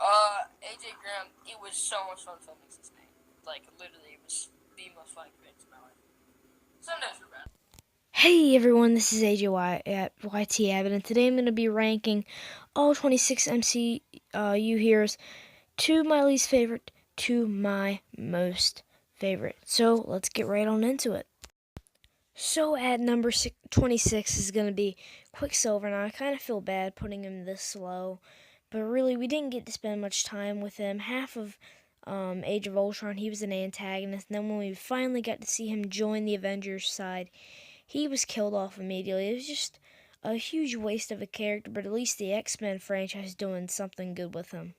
AJ Graham, it was so much fun filming his name. Like, literally, it was the most fun experience of my life. Sometimes we're bad. Hey everyone, this is AJY at YT Abbott, and today I'm going to be ranking all 26 MCU heroes to my least favorite to my most favorite. So let's get right on into it. So at number 26 is going to be Quicksilver. Now I kind of feel bad putting him this low, but really we didn't get to spend much time with him. Half of Age of Ultron, he was an antagonist, and then when we finally got to see him join the Avengers side, he was killed off immediately. It was just a huge waste of a character, but at least the X-Men franchise is doing something good with him.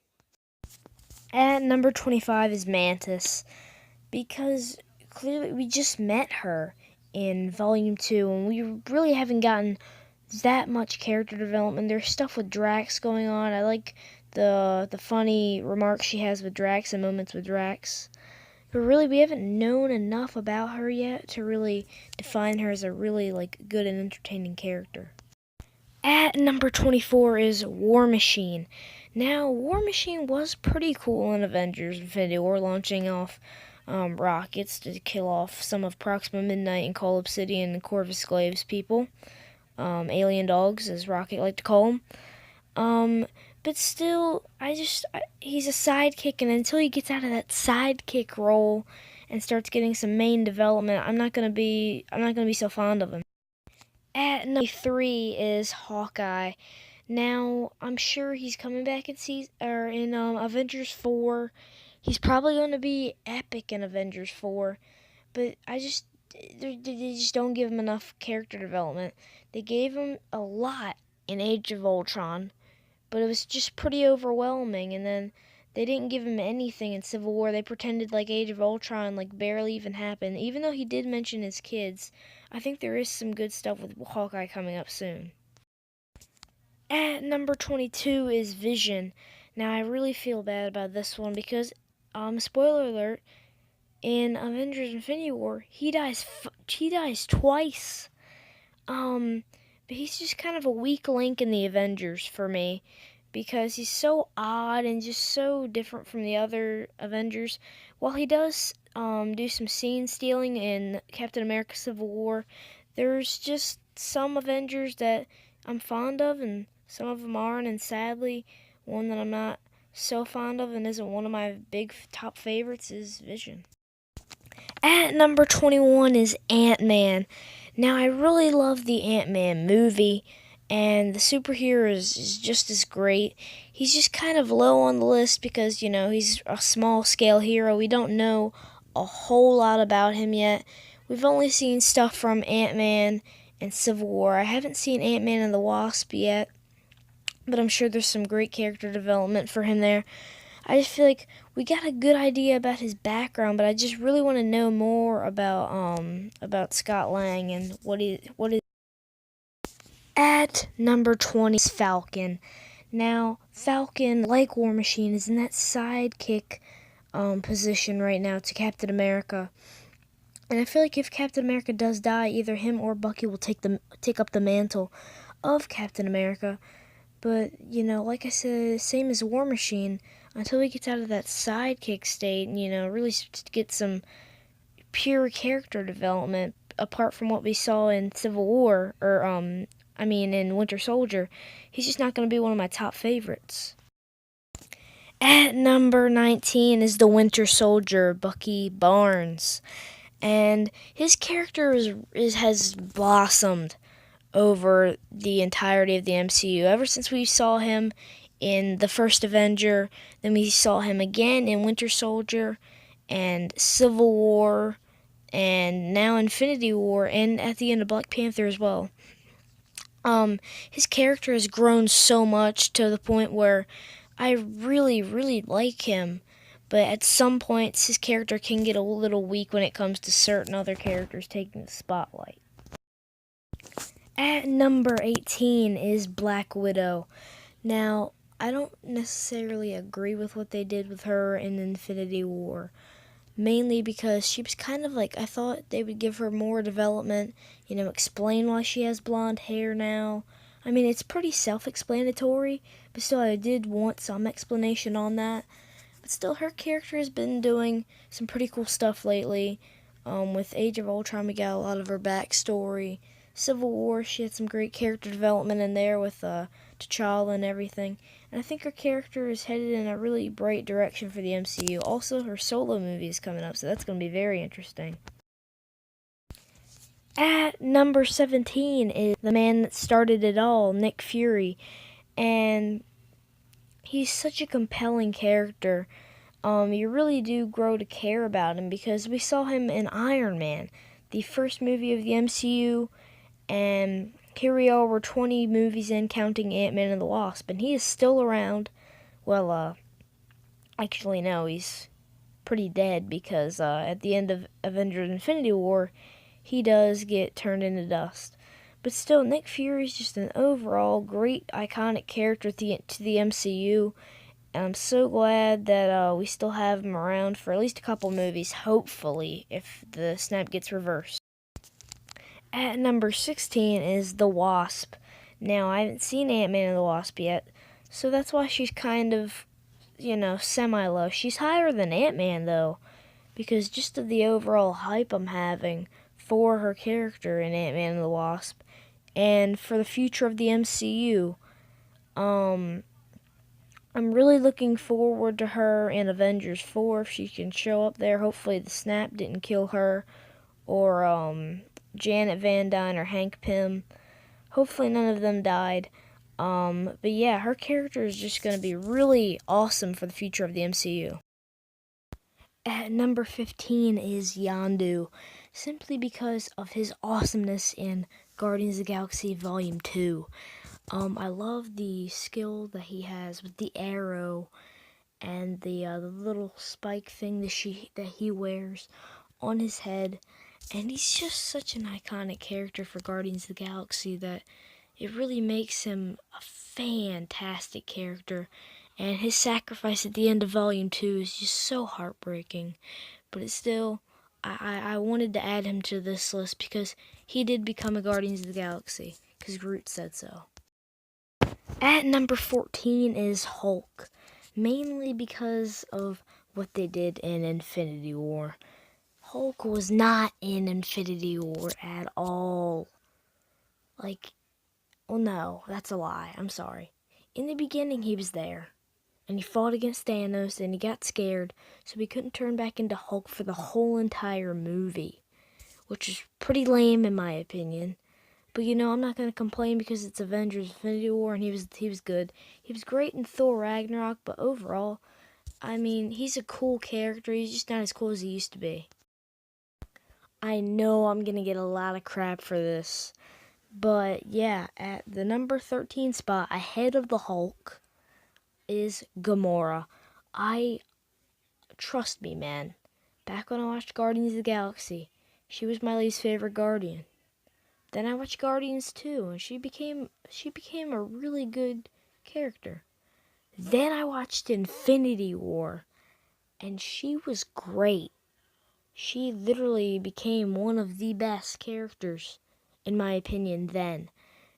At number 25 is Mantis, because clearly we just met her in Volume 2, and we really haven't gotten that much character development. There's stuff with Drax going on. I like the funny remarks she has with Drax and moments with Drax. But really, we haven't known enough about her yet to really define her as a really good and entertaining character. At number 24 is War Machine. Now, War Machine was pretty cool in Avengers Infinity War, launching off rockets to kill off some of Proxima Midnight and Call Obsidian and Corvus Glaive's people. Alien dogs, as Rocket liked to call them. But still, he's a sidekick, and until he gets out of that sidekick role and starts getting some main development, I'm not gonna be so fond of him. At number 3 is Hawkeye. Now, I'm sure he's coming back in Avengers 4. He's probably going to be epic in Avengers 4, but they just don't give him enough character development. They gave him a lot in Age of Ultron, but it was just pretty overwhelming, and then they didn't give him anything in Civil War. They pretended like Age of Ultron barely even happened. Even though he did mention his kids, I think there is some good stuff with Hawkeye coming up soon. At number 22 is Vision. Now I really feel bad about this one because, spoiler alert, in Avengers Infinity War, he dies twice. But he's just kind of a weak link in the Avengers for me because he's so odd and just so different from the other Avengers. While he does do some scene stealing in Captain America Civil War, there's just some Avengers that I'm fond of and some of them aren't, and sadly, one that I'm not so fond of and isn't one of my big top favorites is Vision. At number 21 is Ant-Man. Now, I really love the Ant-Man movie, and the superhero is just as great. He's just kind of low on the list because, he's a small-scale hero. We don't know a whole lot about him yet. We've only seen stuff from Ant-Man and Civil War. I haven't seen Ant-Man and the Wasp yet, but I'm sure there's some great character development for him there. I just feel like we got a good idea about his background, but I just really want to know more about Scott Lang and what is. At number 20 is Falcon. Now, Falcon, like War Machine, is in that sidekick position right now to Captain America. And I feel like if Captain America does die, either him or Bucky will take up the mantle of Captain America. But, like I said, same as War Machine, until he gets out of that sidekick state and, really get some pure character development, apart from what we saw in Civil War, or, in Winter Soldier, he's just not going to be one of my top favorites. At number 19 is the Winter Soldier, Bucky Barnes. And his character has blossomed over the entirety of the MCU. Ever since we saw him in the first Avenger, then we saw him again in Winter Soldier and Civil War, and now Infinity War, and at the end of Black Panther as well. His character has grown so much to the point where I really, really like him. But at some points, his character can get a little weak when it comes to certain other characters taking the spotlight. At number 18 is Black Widow. Now, I don't necessarily agree with what they did with her in Infinity War. Mainly because she was kind of I thought they would give her more development, explain why she has blonde hair now. I mean, it's pretty self-explanatory, but still I did want some explanation on that. But still, her character has been doing some pretty cool stuff lately. With Age of Ultron, we got a lot of her backstory. Civil War, she had some great character development in there with T'Challa and everything. And I think her character is headed in a really bright direction for the MCU. Also, her solo movie is coming up, so that's going to be very interesting. At number 17 is the man that started it all, Nick Fury. And he's such a compelling character. You really do grow to care about him because we saw him in Iron Man, the first movie of the MCU, and here we are, we're 20 movies in, counting Ant-Man and the Wasp, and he is still around. Well, actually no, he's pretty dead because at the end of Avengers Infinity War, he does get turned into dust. But still, Nick Fury is just an overall great, iconic character to the MCU. And I'm so glad that we still have him around for at least a couple movies, hopefully, if the snap gets reversed. At number 16 is the Wasp. Now, I haven't seen Ant-Man and the Wasp yet, so that's why she's kind of, semi-low. She's higher than Ant-Man, though, because just of the overall hype I'm having for her character in Ant-Man and the Wasp, and for the future of the MCU. I'm really looking forward to her in Avengers 4, if she can show up there. Hopefully the snap didn't kill her, or Janet Van Dyne or Hank Pym. Hopefully none of them died. But yeah, her character is just going to be really awesome for the future of the MCU. At number 15 is Yondu, simply because of his awesomeness in Guardians of the Galaxy Volume 2. I love the skill that he has with the arrow and the little spike thing that he wears on his head. And he's just such an iconic character for Guardians of the Galaxy that it really makes him a fantastic character. And his sacrifice at the end of Volume 2 is just so heartbreaking. But it's still, I wanted to add him to this list because he did become a Guardians of the Galaxy, because Groot said so. At number 14 is Hulk, mainly because of what they did in Infinity War. Hulk was not in Infinity War at all. No, that's a lie. I'm sorry. In the beginning, he was there, and he fought against Thanos, and he got scared, so he couldn't turn back into Hulk for the whole entire movie, which is pretty lame in my opinion. But I'm not going to complain because it's Avengers Infinity War and he was good. He was great in Thor Ragnarok, but overall, I mean, he's a cool character. He's just not as cool as he used to be. I know I'm going to get a lot of crap for this. But yeah, at the number 13 spot, ahead of the Hulk, is Gamora. Trust me, man. Back when I watched Guardians of the Galaxy, she was my least favorite Guardian. Then I watched Guardians 2, and she became a really good character. Then I watched Infinity War, and she was great. She literally became one of the best characters, in my opinion, then.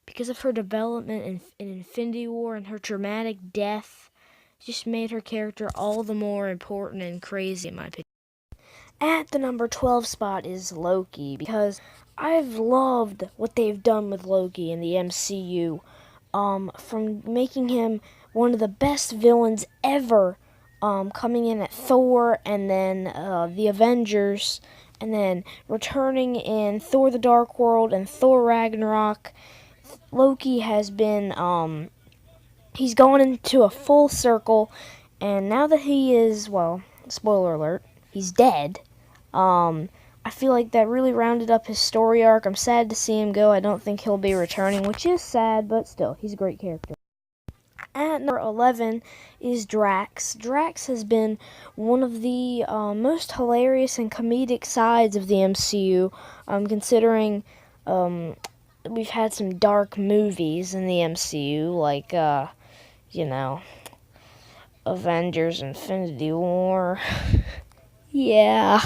Because of her development in Infinity War and her dramatic death, just made her character all the more important and crazy, in my opinion. At the number 12 spot is Loki, because I've loved what they've done with Loki in the MCU. From making him one of the best villains ever, coming in at Thor, and then the Avengers, and then returning in Thor the Dark World and Thor Ragnarok. Loki has been, he's gone into a full circle, and now that he is, well, spoiler alert, he's dead. I feel like that really rounded up his story arc. I'm sad to see him go. I don't think he'll be returning, which is sad, but still, he's a great character. At number 11 is Drax. Drax has been one of the most hilarious and comedic sides of the MCU, considering we've had some dark movies in the MCU, like, Avengers Infinity War. Yeah.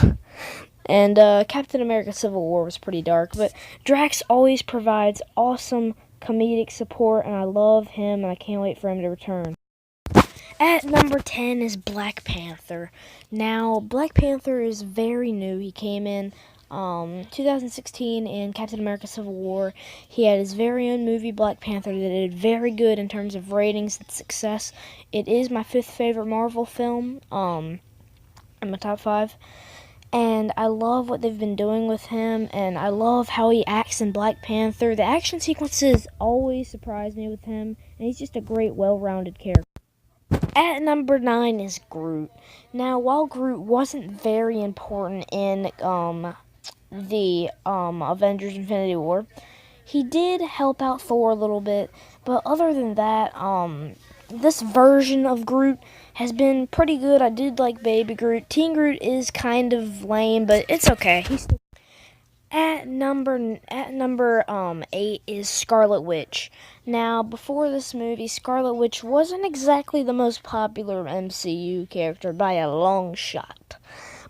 And Captain America Civil War was pretty dark, but Drax always provides awesome comedic support, and I love him, and I can't wait for him to return. At number 10 is Black Panther. Now, Black Panther is very new. He came in 2016 in Captain America Civil War. He had his very own movie, Black Panther, that did very good in terms of ratings and success. It is my 5th favorite Marvel film, in my top 5. And I love what they've been doing with him, and I love how he acts in Black Panther. The action sequences always surprise me with him, and he's just a great, well-rounded character. At number 9 is Groot. Now, while Groot wasn't very important in the Avengers Infinity War, he did help out Thor a little bit, but other than that, this version of Groot has been pretty good. I did like Baby Groot. Teen Groot is kind of lame, but it's okay. He's still... At number 8 is Scarlett Witch. Now, before this movie, Scarlett Witch wasn't exactly the most popular MCU character by a long shot.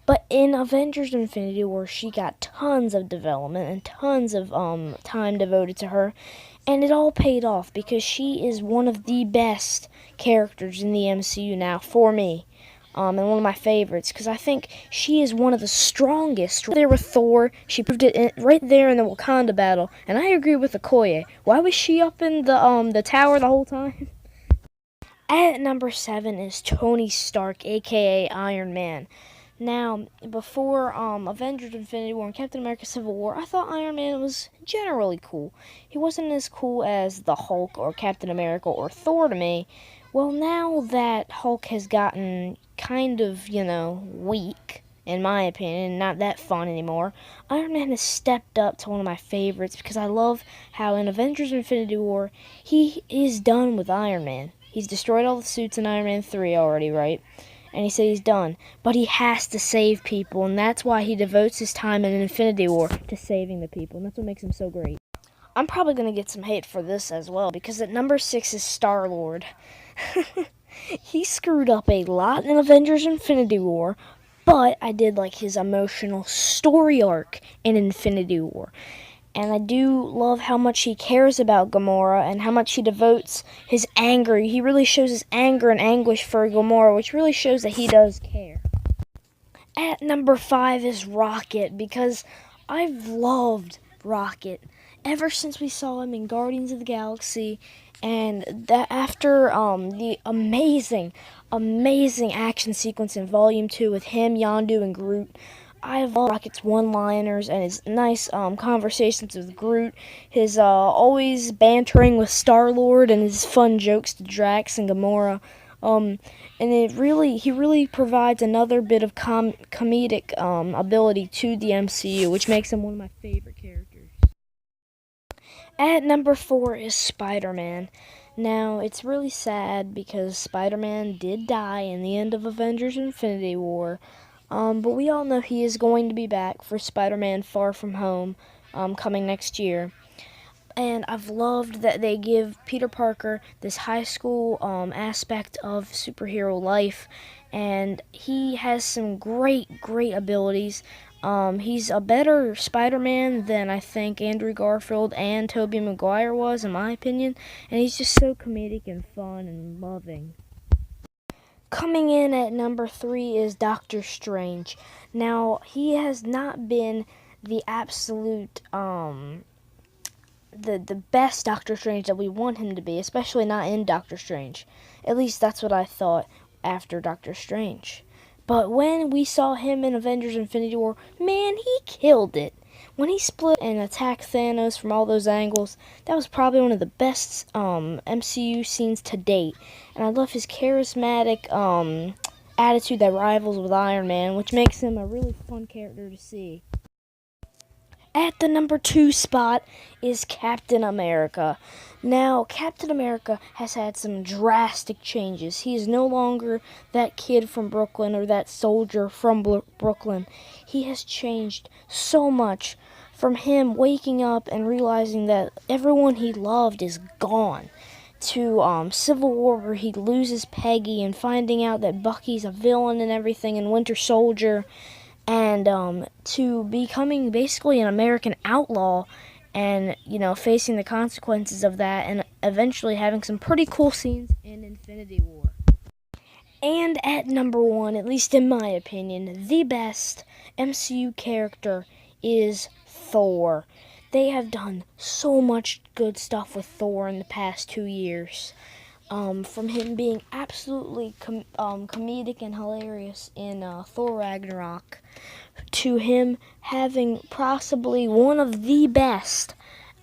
But in Avengers Infinity War, she got tons of development and tons of time devoted to her. And it all paid off because she is one of the best characters in the MCU now for me. And one of my favorites, because I think she is one of the strongest. Right there with Thor, she proved it right there in the Wakanda battle, and I agree with Okoye. Why was she up in the tower the whole time? At number 7 is Tony Stark, aka Iron Man. Now, before Avengers Infinity War and Captain America Civil War, I thought Iron Man was generally cool. He wasn't as cool as the Hulk or Captain America or Thor to me. Well, now that Hulk has gotten kind of, weak, in my opinion, not that fun anymore, Iron Man has stepped up to one of my favorites because I love how in Avengers Infinity War, he is done with Iron Man. He's destroyed all the suits in Iron Man 3 already, right? And he said he's done. But he has to save people, and that's why he devotes his time in Infinity War to saving the people, and that's what makes him so great. I'm probably going to get some hate for this as well, because at number 6 is Star-Lord. He screwed up a lot in Avengers Infinity War, but I did like his emotional story arc in Infinity War. And I do love how much he cares about Gamora and how much he devotes his anger. He really shows his anger and anguish for Gamora, which really shows that he does care. At number 5 is Rocket, because I've loved Rocket ever since we saw him in Guardians of the Galaxy, and that after the amazing action sequence in Volume 2 with him, Yondu, and Groot. I love Rocket's one-liners and his nice conversations with Groot, his always bantering with Star-Lord, and his fun jokes to Drax and Gamora. And he really provides another bit of comedic ability to the MCU, which makes him one of my favorite characters. At number 4 is Spider-Man. Now, it's really sad because Spider-Man did die in the end of Avengers Infinity War. But we all know he is going to be back for Spider-Man Far From Home coming next year. And I've loved that they give Peter Parker this high school aspect of superhero life. And he has some great abilities. He's a better Spider-Man than I think Andrew Garfield and Tobey Maguire was, in my opinion. And he's just so comedic and fun and loving. Coming in at number 3 is Doctor Strange. Now, he has not been the absolute, the best Doctor Strange that we want him to be, especially not in Doctor Strange. At least that's what I thought after Doctor Strange. But when we saw him in Avengers Infinity War, man, he killed it. When he split and attacked Thanos from all those angles, that was probably one of the best MCU scenes to date. And I love his charismatic attitude that rivals with Iron Man, which makes him a really fun character to see. At the number 2 spot is Captain America. Now, Captain America has had some drastic changes. He is no longer that kid from Brooklyn or that soldier from Brooklyn. He has changed so much, from him waking up and realizing that everyone he loved is gone, to Civil War where he loses Peggy and finding out that Bucky's a villain and everything, and Winter Soldier, and to becoming basically an American outlaw and, facing the consequences of that, and eventually having some pretty cool scenes in Infinity War. And at number 1, at least in my opinion, the best MCU character is Thor. They have done so much good stuff with Thor in the past 2 years. From him being absolutely comedic and hilarious in Thor Ragnarok, to him having possibly one of the best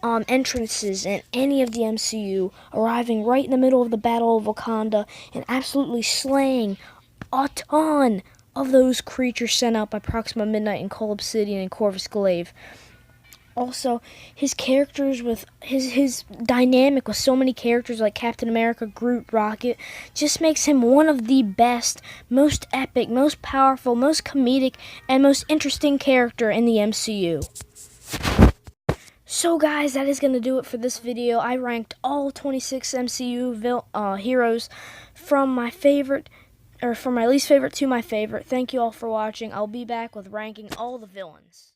entrances in any of the MCU, arriving right in the middle of the Battle of Wakanda and absolutely slaying a ton of those creatures sent out by Proxima Midnight and Cull Obsidian and Corvus Glaive. Also, his characters with his dynamic with so many characters like Captain America, Groot, Rocket, just makes him one of the best, most epic, most powerful, most comedic, and most interesting character in the MCU. So guys, that is going to do it for this video. I ranked all 26 MCU heroes from my least favorite to my favorite. Thank you all for watching. I'll be back with ranking all the villains.